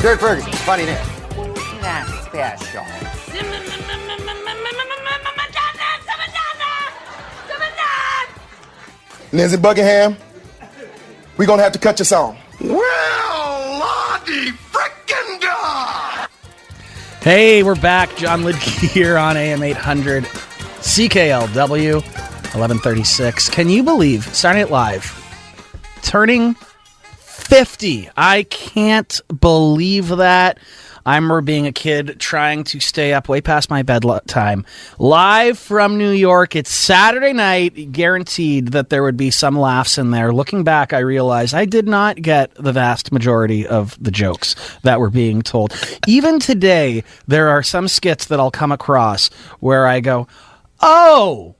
Jared Ferguson, funny name. Not special. Lindsey Buckingham, we're going to have to cut your song. Well, Lottie frickin' God! Hey, we're back. John Liedtke here on AM800, CKLW, 1136. Can you believe Saturday Night Live turning 50? I can't believe that. I remember being a kid trying to stay up way past my bedtime. Live from New York. It's Saturday night. Guaranteed that there would be some laughs in there. Looking back, I realized I did not get the vast majority of the jokes that were being told. Even today, there are some skits that I'll come across where I go, oh,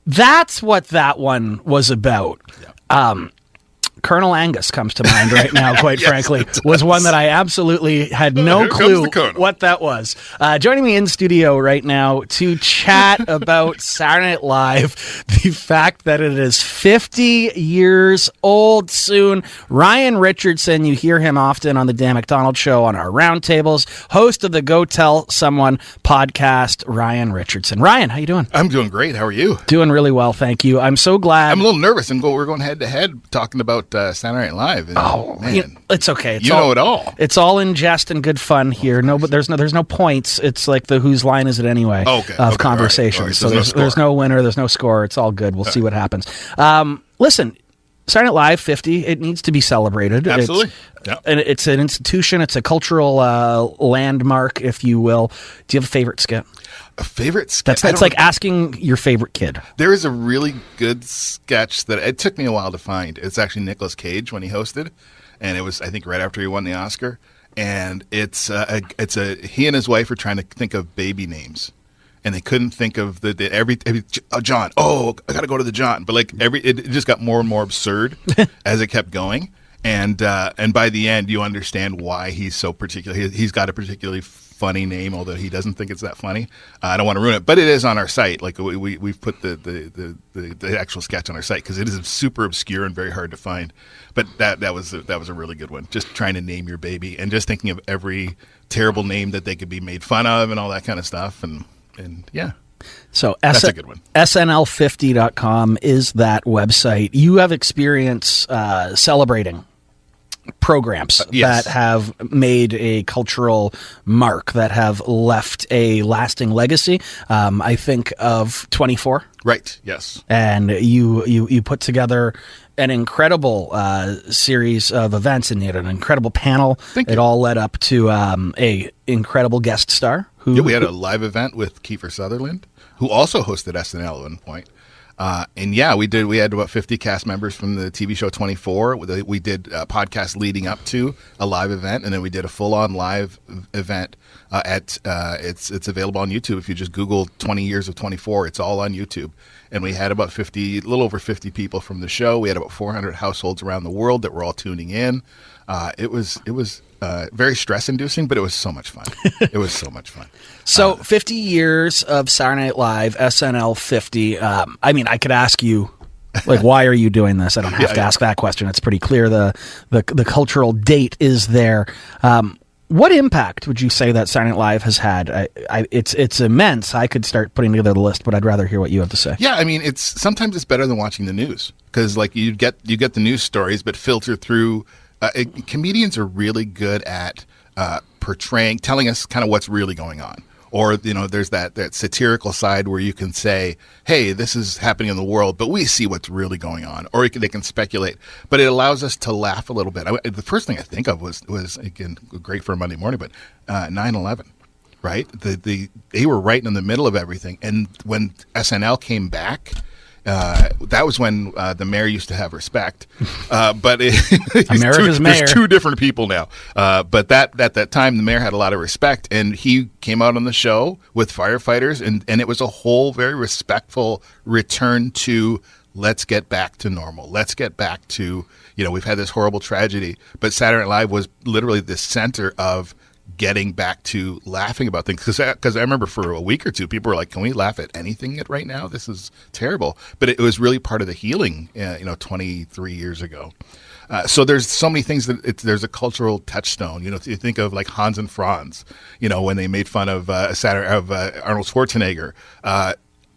that's what that one was about. Yeah. Colonel Angus comes to mind right now, quite yes, frankly, was one that I absolutely had no clue what that was. Joining me in studio right now to chat about Saturday Night Live, the fact that it is 50 years old soon. Ryan Richardson, you hear him often on the Dan McDonald Show on our roundtables, host of the Go Tell Someone podcast, Ryan Richardson. Ryan, how you doing? I'm doing great. How are you? Doing really well, thank you. I'm so glad. I'm a little nervous, and we're going head to head talking about Saturday Night Live. And, man, it's okay. You know it all. It's all in jest and good fun here. No, but there's no points. It's like the whose line is it anyway of conversation. All right. So there's no winner. There's no score. It's all good. We'll see what happens. Listen, Saturday Night Live 50. It needs to be celebrated. Absolutely. And it's an institution. It's a cultural landmark, if you will. Do you have a favorite skit? A favorite sketch? That's like asking your favorite kid. There is a really good sketch that it took me a while to find. It's actually Nicolas Cage when he hosted, and it was, I think, right after he won the Oscar. And it's he and his wife are trying to think of baby names, and they couldn't think of every John. Oh, I got to go to the John. But like it just got more and more absurd as it kept going. And by the end, you understand why he's so particular. He's got a particularly funny name, although he doesn't think it's that funny. I don't want to ruin it, but it is on our site. Like we've put the actual sketch on our site because it is super obscure and very hard to find. But that was a really good one. Just trying to name your baby and just thinking of every terrible name that they could be made fun of and all that kind of stuff. And yeah. So that's a good one. SNL50.com is that website. You have experience celebrating programs yes. that have made a cultural mark, that have left a lasting legacy. I think of 24. Right, yes. And you put together an incredible series of events, and you had an incredible panel. It all led up to a incredible guest star. We had a live event with Kiefer Sutherland, who also hosted SNL at one point. And yeah, we had about 50 cast members from the TV show 24. We did a podcast leading up to a live event, and then we did a full-on live event it's available on YouTube. If you just Google 20 years of 24, it's all on YouTube. And we had about a little over 50 people from the show. We had about 400 households around the world that were all tuning in. It was very stress-inducing, but it was so much fun. It was so much fun. So 50 years of Saturday Night Live, SNL 50. I mean, I could ask you, like, why are you doing this? I don't have to ask that question. It's pretty clear the cultural date is there. What impact would you say that Saturday Night Live has had? It's immense. I could start putting together the list, but I'd rather hear what you have to say. Yeah, I mean, sometimes it's better than watching the news because, like, you get the news stories, but filter through. Comedians are really good at telling us kind of what's really going on. Or, there's that satirical side where you can say, hey, this is happening in the world, but we see what's really going on. Or they can speculate. But it allows us to laugh a little bit. The first thing I think of was again, great for a Monday morning, but 9/11, right? They were right in the middle of everything. And when SNL came back, that was when the mayor used to have respect, but America's mayor. There's two different people now. But at that time, the mayor had a lot of respect, and he came out on the show with firefighters, and it was a whole very respectful return to let's get back to normal. Let's get back to we've had this horrible tragedy, but Saturday Night Live was literally the center of getting back to laughing about things because I remember for a week or two people were like, can we laugh at anything right now? This is terrible. But it was really part of the healing 23 years ago. So there's so many things there's a cultural touchstone. You think of like Hans and Franz, when they made fun of Arnold Schwarzenegger.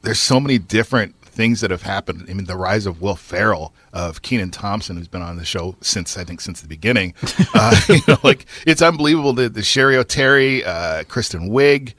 There's so many different things that have happened. I mean, the rise of Will Ferrell, of Kenan Thompson, who's been on the show since the beginning. It's unbelievable. The Sherry O'Terry, Kristen Wiig.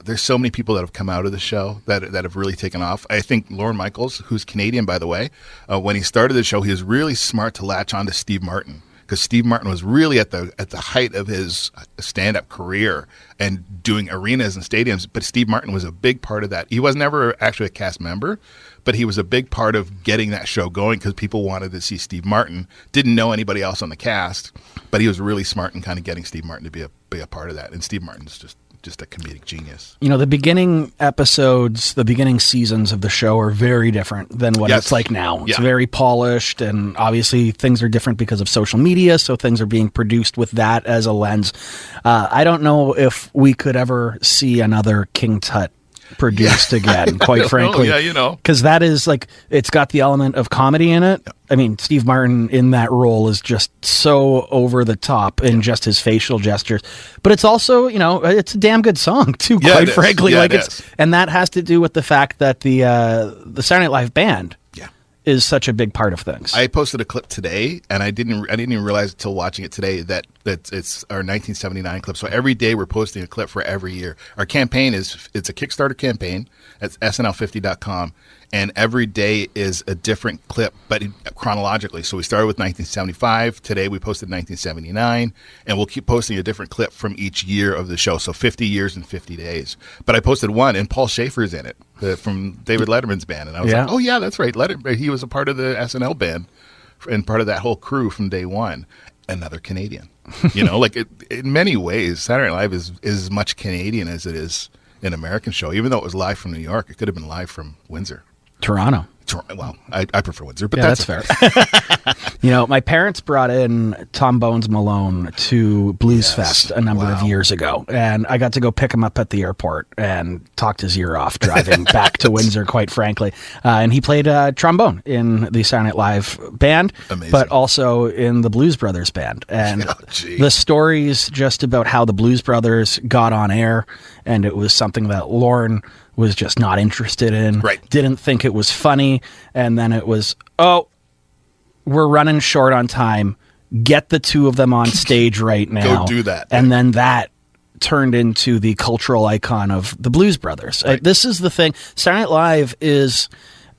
There's so many people that have come out of the show that have really taken off. I think Lorne Michaels, who's Canadian, by the way, when he started the show, he was really smart to latch on to Steve Martin, because Steve Martin was really at the height of his stand-up career and doing arenas and stadiums. But Steve Martin was a big part of that. He was never actually a cast member, but he was a big part of getting that show going because people wanted to see Steve Martin. Didn't know anybody else on the cast, but he was really smart in kind of getting Steve Martin to be a part of that. And Steve Martin's just a comedic genius. The beginning episodes, the beginning seasons of the show are very different than what it's like now. It's very polished, and obviously things are different because of social media, so things are being produced with that as a lens. I don't know if we could ever see another King Tut produced again, quite frankly. Because that is it's got the element of comedy in it. I mean, Steve Martin in that role is just so over the top in just his facial gestures. But it's also, it's a damn good song too, quite frankly. And that has to do with the fact that the Saturday Night Live band is such a big part of things. I posted a clip today, and I didn't even realize until watching it today that it's our 1979 clip. So every day we're posting a clip for every year. Our campaign it's a Kickstarter campaign. It's SNL50.com, and every day is a different clip, but chronologically. So we started with 1975. Today we posted 1979, and we'll keep posting a different clip from each year of the show. So 50 years and 50 days. But I posted one, and Paul Schaefer's in it, from David Letterman's band, and I was like, oh yeah, that's right. He was a part of the SNL band and part of that whole crew from day one. Another Canadian. In many ways, Saturday Night Live is as much Canadian as it is an American show. Even though it was live from New York, it could have been live from Windsor. Toronto. Well, I prefer Windsor, but that's fair. My parents brought in Tom Bones Malone to Blues Fest a number of years ago, and I got to go pick him up at the airport and talked his ear off driving back to Windsor, quite frankly. And he played trombone in the Saturday Night Live band, but also in the Blues Brothers band. And the stories just about how the Blues Brothers got on air, and it was something that Lorne was just not interested in, didn't think it was funny, and then it was, we're running short on time, get the two of them on stage right now. Go do that. And then that turned into the cultural icon of the Blues Brothers. This is the thing. Saturday Night Live is...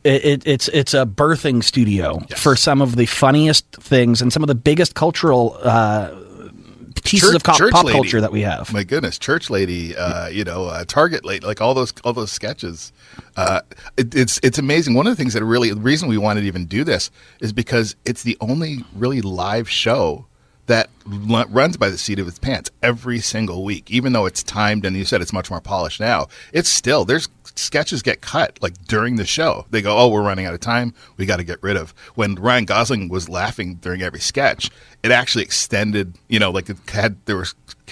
It's a birthing studio for some of the funniest things and some of the biggest cultural pieces of pop culture that we have. My goodness, Church Lady, Target Lady, like all those sketches. It's amazing. One of the things the reason we wanted to even do this is because it's the only really live show that runs by the seat of its pants every single week. Even though it's timed, and you said it's much more polished now, it's still, there's sketches get cut during the show. They go, we're running out of time, we got to get rid of. When Ryan Gosling was laughing during every sketch, it actually extended, there were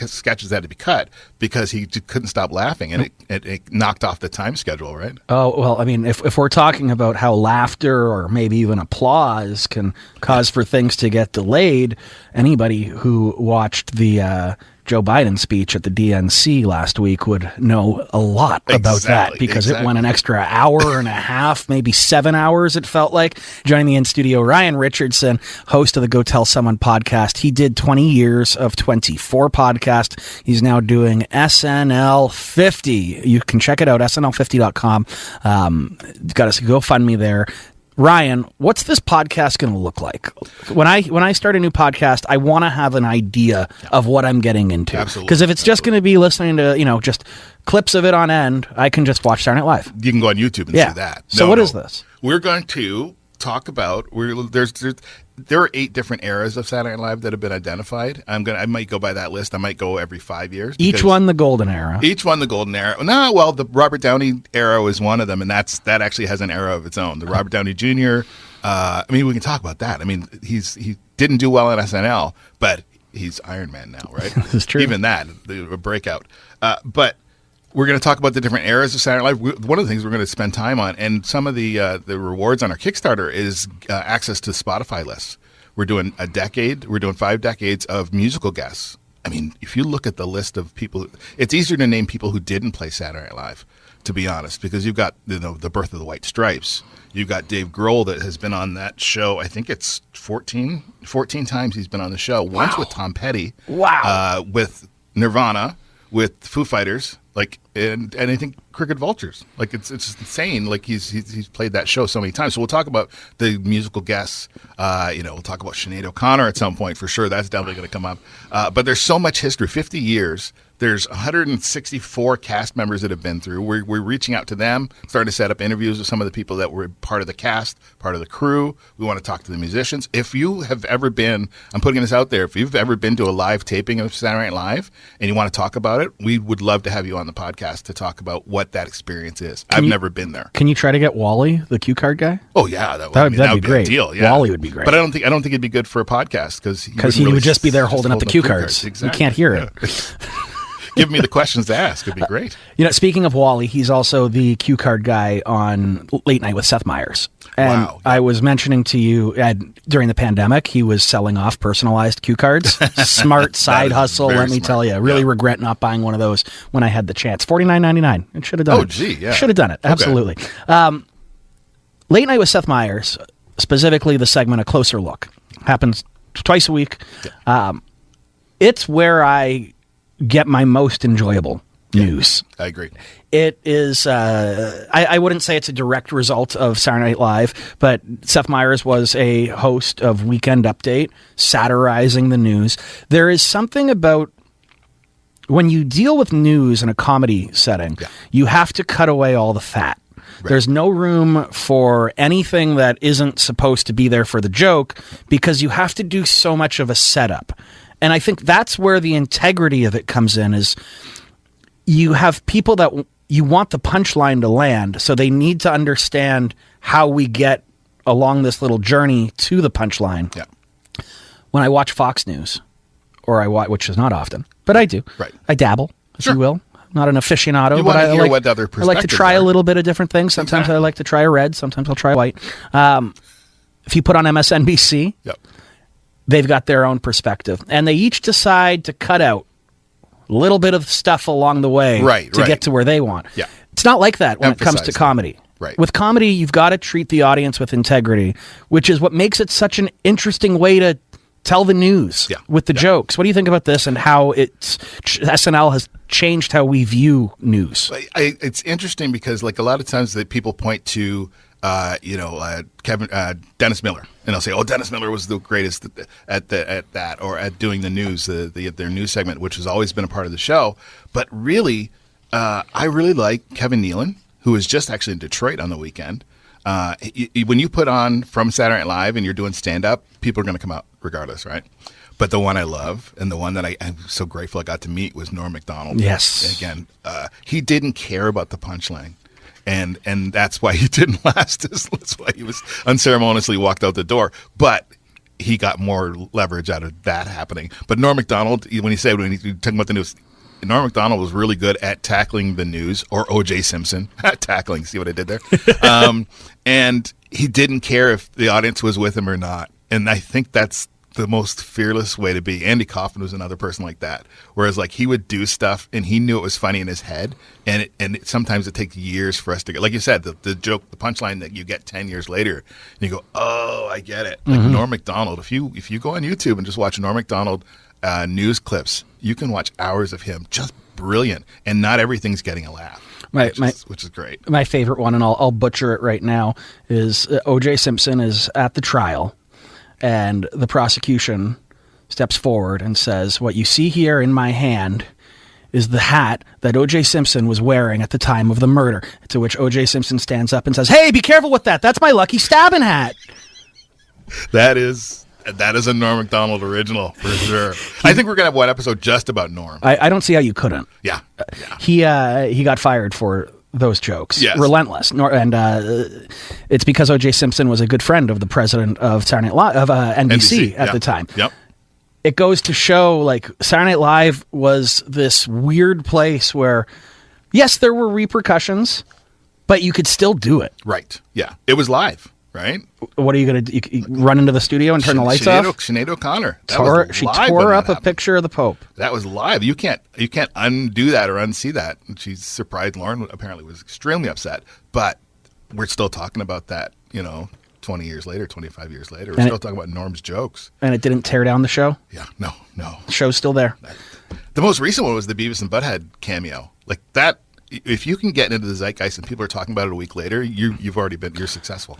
sketches that had to be cut because he couldn't stop laughing, and it knocked off the time schedule, right? Oh, well, I mean, if we're talking about how laughter or maybe even applause can cause for things to get delayed, anybody who watched the Joe Biden speech at the DNC last week would know a lot about that, because it went an extra hour and a half, maybe 7 hours, it felt like. Joining me in studio, Ryan Richardson, host of the Go Tell Someone podcast. He did 20 years of 24 podcast. He's now doing SNL50. You can check it out, SNL50.com. Got a GoFundMe there. Ryan, what's this podcast going to look like? When I start a new podcast, I want to have an idea of what I'm getting into. Absolutely. Because if it's just going to be listening to, just clips of it on end, I can just watch Saturday Night Live. You can go on YouTube and see that. So what is this? We're going to talk about, there are 8 different eras of Saturday Night Live that have been identified. I might go by that list. I might go every 5 years. Each one the golden era. Each one the golden era. No, well, the Robert Downey era is one of them, and that actually has an era of its own. The Robert Downey Jr. We can talk about that. I mean, he didn't do well on SNL, but he's Iron Man now, right? This is true. Even that, a breakout. But we're going to talk about the different eras of Saturday Night Live. One of the things we're going to spend time on, and some of the rewards on our Kickstarter is access to Spotify lists. We're doing a decade. We're doing 5 decades of musical guests. I mean, if you look at the list of people, it's easier to name people who didn't play Saturday Night Live, to be honest, because you've got the birth of the White Stripes. You've got Dave Grohl that has been on that show. I think it's 14 times he's been on the show. Once with Tom Petty. Wow. With Nirvana, with Foo Fighters, and I think Cricket Vultures. It's just insane. He's played that show so many times. So we'll talk about the musical guests. We'll talk about Sinead O'Connor at some point for sure. That's definitely going to come up. But there's so much history. 50 years. There's 164 cast members that have been through. We're reaching out to them, starting to set up interviews with some of the people that were part of the cast, part of the crew. We want to talk to the musicians. If you have ever been, I'm putting this out there, if you've ever been to a live taping of Saturday Night Live and you want to talk about it, we would love to have you on the podcast to talk about what that experience is. I've never been there. Can you try to get Wally, the cue card guy? Oh yeah, that would be great. A deal. Yeah. Wally would be great. But I don't think it'd be good for a podcast because he would just be there holding up the cue cards. Exactly. You can't hear it. Give me the questions to ask. It'd be great. Speaking of Wally, he's also the cue card guy on Late Night with Seth Meyers. And wow. I was mentioning to you during the pandemic, he was selling off personalized cue cards. Smart side hustle, let me tell you. Really regret not buying one of those when I had the chance. $49.99. It should have done it. Oh, gee, yeah. Should have done it. Absolutely. Okay. Late Night with Seth Meyers, specifically the segment A Closer Look, happens twice a week. Yeah. It's where I get my most enjoyable news. I agree. It is, I wouldn't say it's a direct result of Saturday Night Live, but Seth Meyers was a host of Weekend Update, satirizing the news. There is something about when you deal with news in a comedy setting, you have to cut away all the fat. Right. There's no room for anything that isn't supposed to be there for the joke because you have to do so much of a setup. And I think that's where the integrity of it comes in is you have people that you want the punchline to land, so they need to understand how we get along this little journey to the punchline. Yeah. When I watch Fox News, or I watch, which is not often, but I do. Right. I dabble, if you will. I'm not an aficionado, but I like to try a little bit of different things. Sometimes I like to try a red, sometimes I'll try white. If you put on MSNBC, they've got their own perspective, and they each decide to cut out a little bit of stuff along the way to get to where they want. Yeah. It's not like that when it comes to comedy. Right. With comedy, you've got to treat the audience with integrity, which is what makes it such an interesting way to tell the news with the jokes. What do you think about this and how SNL has changed how we view news? It's interesting because a lot of times that people point to Dennis Miller, and they'll say, "Oh, Dennis Miller was the greatest at that, or at doing the news, their news segment, which has always been a part of the show." But really, I really like Kevin Nealon, who was just actually in Detroit on the weekend. When you put on from Saturday Night Live and you're doing stand up, people are going to come out regardless, right? But the one I love and the one that I'm so grateful I got to meet was Norm Macdonald. Yes. And again, he didn't care about the punchline. And that's why he didn't last. That's why he was unceremoniously walked out the door. But he got more leverage out of that happening. But Norm Macdonald, when he's talking about the news, Norm Macdonald was really good at tackling the news, or O.J. Simpson at tackling. See what I did there? And he didn't care if the audience was with him or not. And I think that's the most fearless way to be. Andy Kaufman was another person like that. Whereas he would do stuff and he knew it was funny in his head. And sometimes it takes years for us to get, like you said, the joke, the punchline that you get 10 years later, and you go, oh, I get it. Like Norm Macdonald. If you go on YouTube and just watch Norm Macdonald news clips, you can watch hours of him. Just brilliant. And not everything's getting a laugh. Which is great. My favorite one, and I'll butcher it right now, is O.J. Simpson is at the trial. And the prosecution steps forward and says, "What you see here in my hand is the hat that O.J. Simpson was wearing at the time of the murder." To which O.J. Simpson stands up and says, "Hey, be careful with that. That's my lucky stabbing hat." That is a Norm Macdonald original for sure. I think we're going to have one episode just about Norm. I don't see how you couldn't. Yeah. He got fired for those jokes. Yes. Relentless. And it's because O.J. Simpson was a good friend of the president of Saturday Night Live, of NBC at the time. Yep. It goes to show, Saturday Night Live was this weird place where, yes, there were repercussions, but you could still do it. Right. Yeah. It was live. right? What are you going to do? You run into the studio and turn the lights off? Sinead O'Connor. She tore up a picture of the Pope. That was live. You can't undo that or unsee that. And she's surprised. Lauren apparently was extremely upset, but we're still talking about that, 20 years later, 25 years later. We're still talking about Norm's jokes. And it didn't tear down the show? Yeah, no. The show's still there. The most recent one was the Beavis and Butthead cameo. Like that, if you can get into the zeitgeist and people are talking about it a week later, you're successful.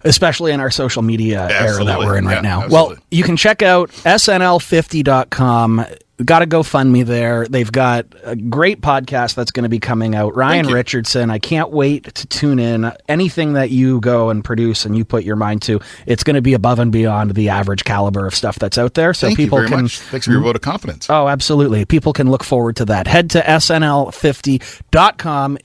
Especially in our social media era that we're in right now. Absolutely. Well, you can check out SNL50.com. Got a GoFundMe there. They've got a great podcast that's going to be coming out. Ryan Richardson, I can't wait to tune in. Anything that you go and produce and you put your mind to, it's going to be above and beyond the average caliber of stuff that's out there. So Thank people you very much. Thanks for your vote of confidence. Oh, absolutely. People can look forward to that. Head to SNL50.com.